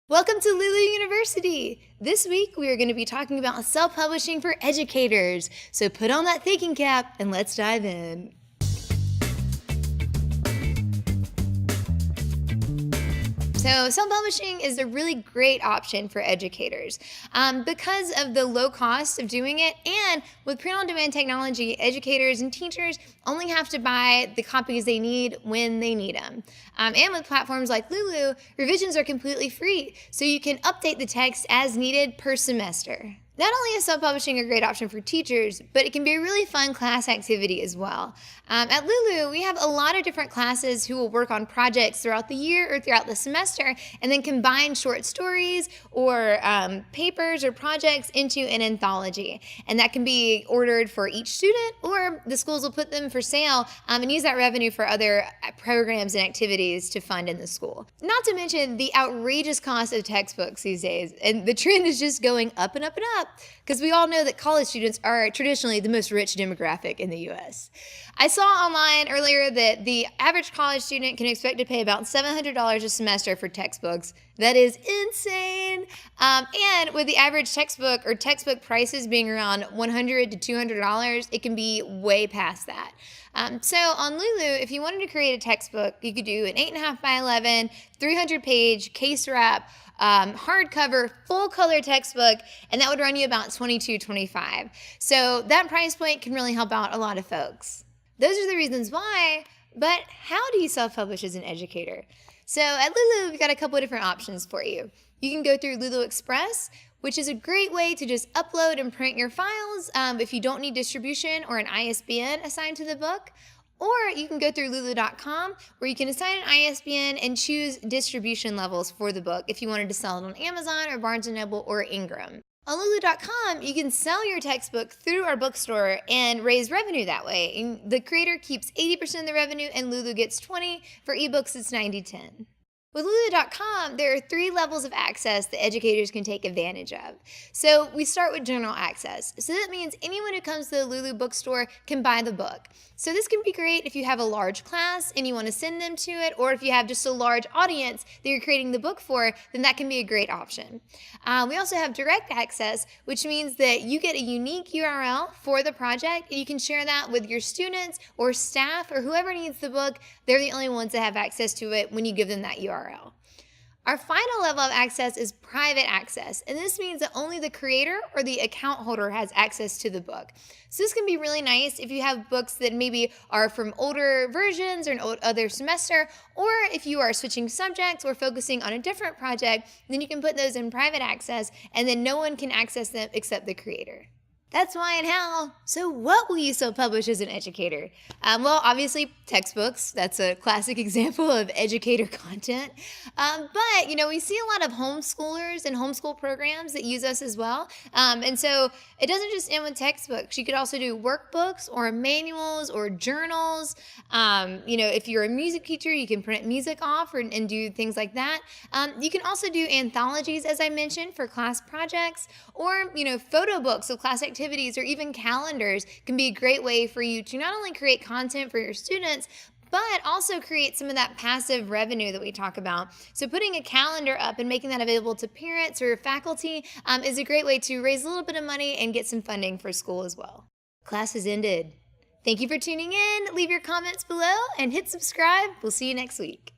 Welcome to Lulu University! This week we are going to be talking about self-publishing for educators. So put on that thinking cap and let's dive in. So self-publishing is a really great option for educators because of the low cost of doing it, and with print-on-demand technology, educators and teachers only have to buy the copies they need when they need them. And with platforms like Lulu, revisions are completely free, so you can update the text as needed per semester. Not only is self-publishing a great option for teachers, but it can be a really fun class activity as well. At Lulu, we have a lot of different classes who will work on projects throughout the year or throughout the semester, and then combine short stories or papers or projects into an anthology. And that can be ordered for each student, or the schools will put them for sale and use that revenue for other programs and activities to fund in the school. Not to mention the outrageous cost of textbooks these days, and the trend is just going up and up and up, because we all know that college students are traditionally the most rich demographic in the US. I saw online earlier that the average college student can expect to pay about $700 a semester for textbooks. That is insane. And with the average textbook or textbook prices being around $100 to $200, it can be way past that. So on Lulu, if you wanted to create a textbook, you could do an 8.5 by 11, 300-page case wrap, hardcover, full color textbook, and that would run you about $22.25. So that price point can really help out a lot of folks. Those are the reasons why, but how do you self-publish as an educator? So at Lulu, we've got a couple of different options for you. You can go through Lulu Express, which is a great way to just upload and print your files if you don't need distribution or an ISBN assigned to the book. Or you can go through lulu.com, where you can assign an ISBN and choose distribution levels for the book if you wanted to sell it on Amazon or Barnes & Noble or Ingram. On lulu.com, you can sell your textbook through our bookstore and raise revenue that way. And the creator keeps 80% of the revenue and Lulu gets 20%. For ebooks, it's 90-10. With lulu.com, there are 3 levels of access that educators can take advantage of. So we start with general access. So that means anyone who comes to the Lulu bookstore can buy the book. So this can be great if you have a large class and you want to send them to it, or if you have just a large audience that you're creating the book for, then that can be a great option. We also have direct access, which means that you get a unique URL for the project, and you can share that with your students or staff or whoever needs the book. They're the only ones that have access to it when you give them that URL. Our final level of access is private access, and this means that only the creator or the account holder has access to the book. So this can be really nice if you have books that maybe are from older versions or an other semester, or if you are switching subjects or focusing on a different project, then you can put those in private access, and then no one can access them except the creator. That's why and how. So what will you self-publish as an educator? Well, obviously textbooks. That's a classic example of educator content. But, we see a lot of homeschoolers and homeschool programs that use us as well. And so it doesn't just end with textbooks. You could also do workbooks or manuals or journals. If you're a music teacher, you can print music off and do things like that. You can also do anthologies, as I mentioned, for class projects, or, photo books of class activities, or even calendars can be a great way for you to not only create content for your students, but also create some of that passive revenue that we talk about. So putting a calendar up and making that available to parents or faculty is a great way to raise a little bit of money and get some funding for school as well. Class has ended. Thank you for tuning in. Leave your comments below and hit subscribe. We'll see you next week.